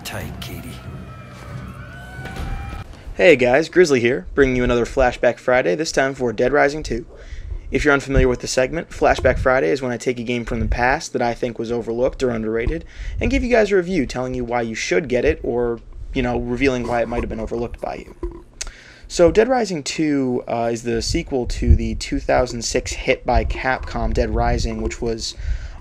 tight, Katie. Hey guys, Grizzly here, bringing you another Flashback Friday, this time for Dead Rising 2. If you're unfamiliar with the segment, Flashback Friday is when I take a game from the past that I think was overlooked or underrated, and give you guys a review telling you why you should get it, or, revealing why it might have been overlooked by you. So Dead Rising 2 is the sequel to the 2006 hit by Capcom Dead Rising, which was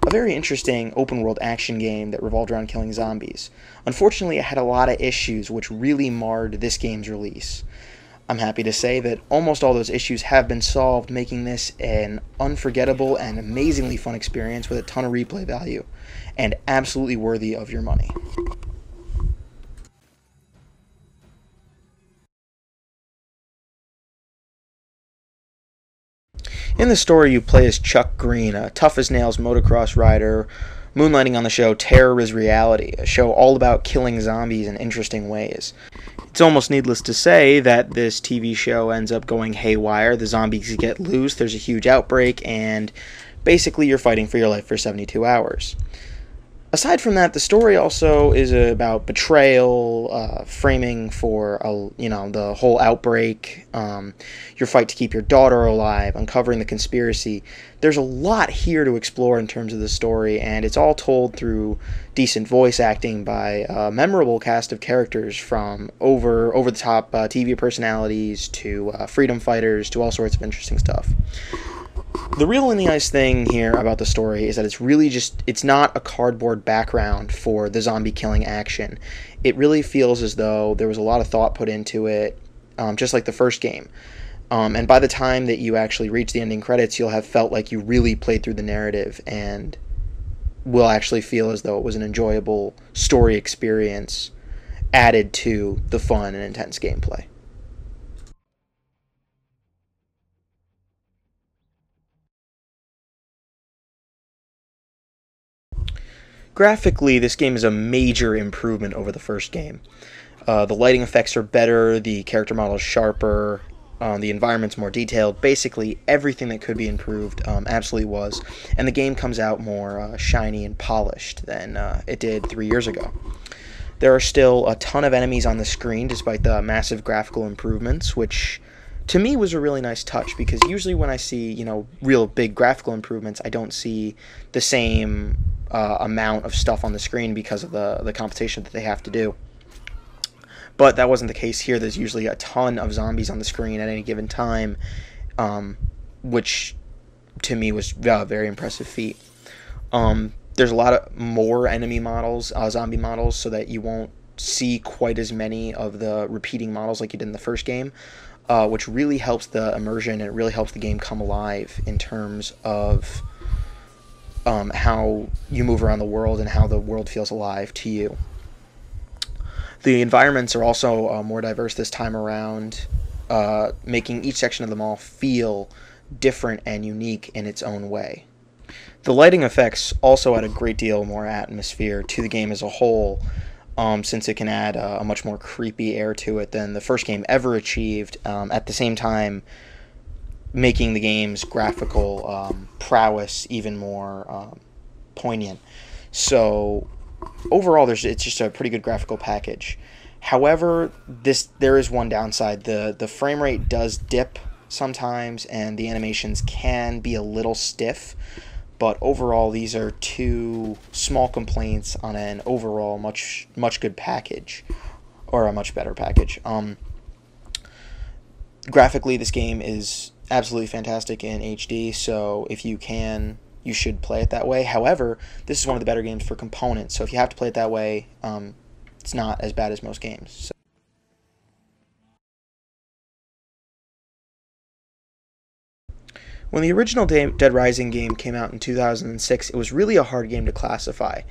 a very interesting open-world action game that revolved around killing zombies. Unfortunately, it had a lot of issues which really marred this game's release. I'm happy to say that almost all those issues have been solved, making this an unforgettable and amazingly fun experience with a ton of replay value, and absolutely worthy of your money. In the story, you play as Chuck Green, a tough-as-nails motocross rider, moonlighting on the show Terror is Reality, a show all about killing zombies in interesting ways. It's almost needless to say that this TV show ends up going haywire, the zombies get loose, there's a huge outbreak, and basically you're fighting for your life for 72 hours. Aside from that, the story also is about betrayal, framing for the whole outbreak, your fight to keep your daughter alive, uncovering the conspiracy. There's a lot here to explore in terms of the story, and it's all told through decent voice acting by a memorable cast of characters, from over-the-top TV personalities to freedom fighters to all sorts of interesting stuff. The real in the ice thing here about the story is that it's not a cardboard background for the zombie killing action. It really feels as though there was a lot of thought put into it, just like the first game. And by the time that you actually reach the ending credits, you'll have felt like you really played through the narrative and will actually feel as though it was an enjoyable story experience added to the fun and intense gameplay. Graphically, this game is a major improvement over the first game. The lighting effects are better, the character model is sharper, the environment's more detailed. Basically, everything that could be improved absolutely was. And the game comes out more shiny and polished than it did 3 years ago. There are still a ton of enemies on the screen, despite the massive graphical improvements, which to me was a really nice touch, because usually when I see, real big graphical improvements, I don't see the same amount of stuff on the screen because of the computation that they have to do. But that wasn't the case here. There's usually a ton of zombies on the screen at any given time, which to me was a very impressive feat. There's a lot of more enemy models, zombie models, so that you won't see quite as many of the repeating models like you did in the first game, which really helps the immersion, and it really helps the game come alive in terms of how you move around the world and how the world feels alive to you. The environments are also more diverse this time around, making each section of the mall feel different and unique in its own way. The lighting effects also add a great deal more atmosphere to the game as a whole, since it can add a much more creepy air to it than the first game ever achieved, at the same time making the game's graphical prowess even more poignant. So overall, it's just a pretty good graphical package. However, there is one downside. The frame rate does dip sometimes, and the animations can be a little stiff. But overall, these are two small complaints on an overall much good package, or a much better package. Graphically, this game is absolutely fantastic in HD, so if you can, you should play it that way. However, this is one of the better games for components, so if you have to play it that way, it's not as bad as most games. So. When the original Dead Rising game came out in 2006, it was really a hard game to classify.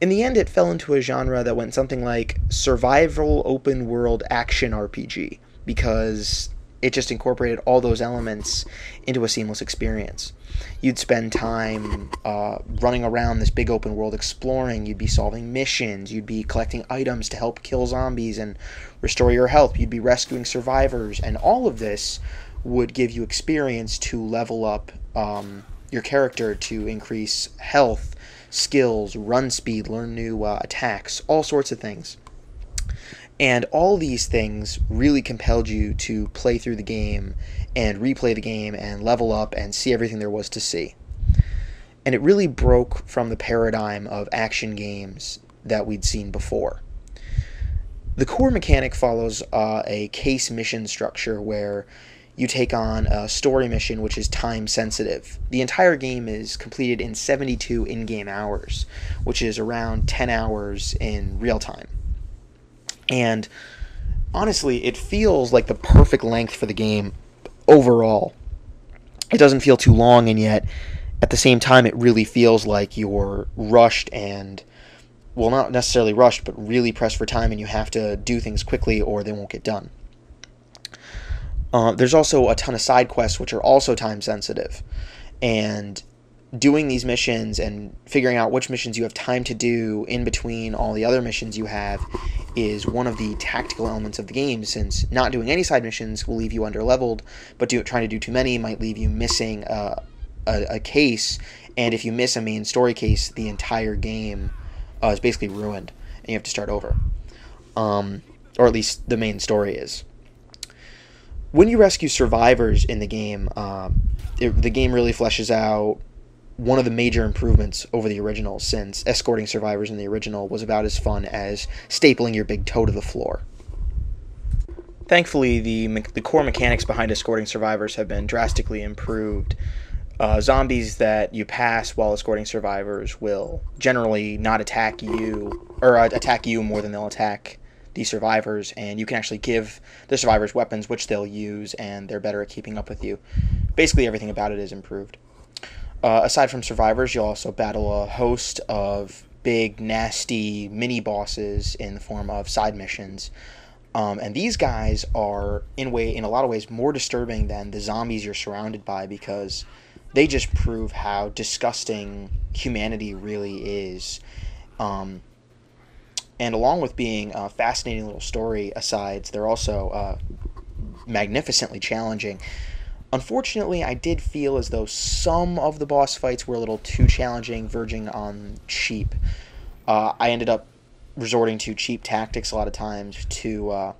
In the end, it fell into a genre that went something like survival open world action RPG, because it just incorporated all those elements into a seamless experience. You'd spend time running around this big open world exploring, you'd be solving missions, you'd be collecting items to help kill zombies and restore your health, you'd be rescuing survivors, and all of this would give you experience to level up your character, to increase health, skills, run speed, learn new attacks, all sorts of things. And all these things really compelled you to play through the game and replay the game and level up and see everything there was to see. And it really broke from the paradigm of action games that we'd seen before. The core mechanic follows a case mission structure where you take on a story mission which is time sensitive. The entire game is completed in 72 in-game hours, which is around 10 hours in real time. And honestly, it feels like the perfect length for the game overall. It doesn't feel too long, and yet at the same time it really feels like you're rushed and, well, not necessarily rushed, but really pressed for time, and you have to do things quickly or they won't get done. There's also a ton of side quests which are also time sensitive, and doing these missions and figuring out which missions you have time to do in between all the other missions you have is one of the tactical elements of the game, since not doing any side missions will leave you underleveled, but trying to do too many might leave you missing a case, and if you miss a main story case, the entire game is basically ruined, and you have to start over. Or at least the main story is. When you rescue survivors in the game, the game really fleshes out one of the major improvements over the original, since escorting survivors in the original was about as fun as stapling your big toe to the floor. Thankfully, the core mechanics behind escorting survivors have been drastically improved. Zombies that you pass while escorting survivors will generally not attack you, or attack you more than they'll attack the survivors, and you can actually give the survivors weapons which they'll use, and they're better at keeping up with you. Basically everything about it is improved. Aside from survivors, you'll also battle a host of big, nasty mini-bosses in the form of side missions. And these guys are, in a lot of ways, more disturbing than the zombies you're surrounded by, because they just prove how disgusting humanity really is. And along with being fascinating little story asides, they're also magnificently challenging. Unfortunately, I did feel as though some of the boss fights were a little too challenging, verging on cheap. I ended up resorting to cheap tactics a lot of times to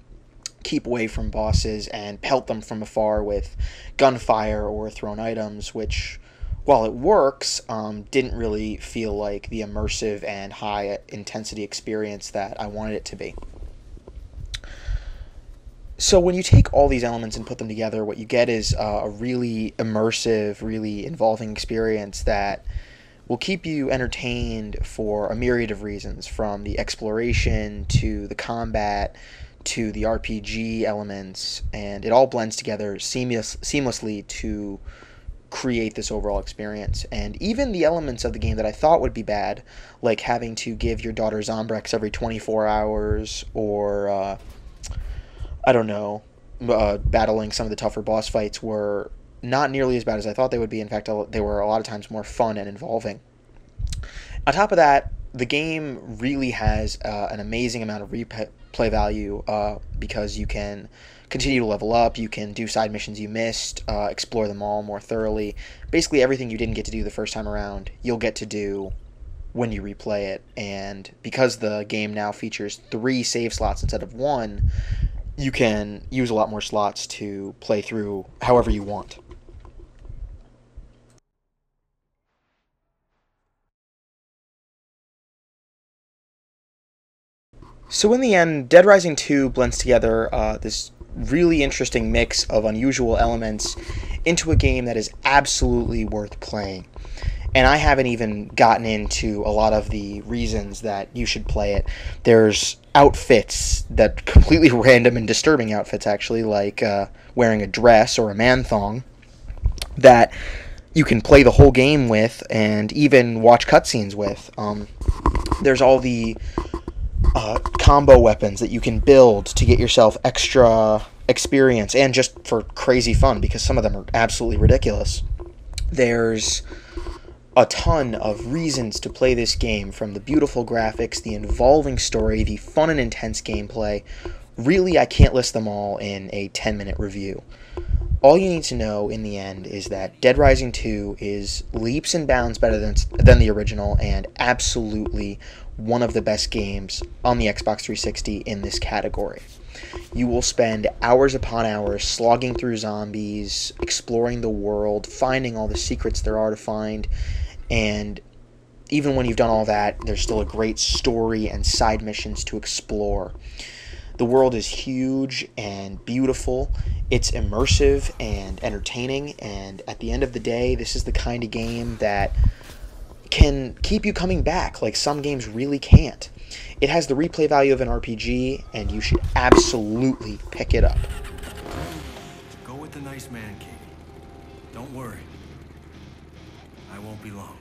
keep away from bosses and pelt them from afar with gunfire or thrown items, which, while it works, didn't really feel like the immersive and high-intensity experience that I wanted it to be. So when you take all these elements and put them together, what you get is a really immersive, really involving experience that will keep you entertained for a myriad of reasons, from the exploration to the combat to the RPG elements, and it all blends together seamlessly to create this overall experience. And even the elements of the game that I thought would be bad, like having to give your daughter Zombrex every 24 hours, or I don't know, battling some of the tougher boss fights, were not nearly as bad as I thought they would be. In fact, they were a lot of times more fun and involving. On top of that, the game really has an amazing amount of replay value, because you can continue to level up, you can do side missions you missed, explore them all more thoroughly. Basically everything you didn't get to do the first time around, you'll get to do when you replay it. And because the game now features 3 save slots instead of 1, you can use a lot more slots to play through however you want. So in the end, Dead Rising 2 blends together this really interesting mix of unusual elements into a game that is absolutely worth playing. And I haven't even gotten into a lot of the reasons that you should play it. There's outfits, that completely random and disturbing outfits actually, like wearing a dress or a man thong, that you can play the whole game with and even watch cutscenes with. There's all the combo weapons that you can build to get yourself extra experience and just for crazy fun, because some of them are absolutely ridiculous. There's a ton of reasons to play this game, from the beautiful graphics, the involving story, the fun and intense gameplay. Really, I can't list them all in a 10-minute review. All you need to know in the end is that Dead Rising 2 is leaps and bounds better than the original, and absolutely one of the best games on the Xbox 360 in this category. You will spend hours upon hours slogging through zombies, exploring the world, finding all the secrets there are to find, and even when you've done all that, there's still a great story and side missions to explore. The world is huge and beautiful. It's immersive and entertaining, and at the end of the day, this is the kind of game that can keep you coming back like some games really can't. It has the replay value of an RPG, and you should absolutely pick it up. Go with the nice man, Katie. Don't worry. I won't be long.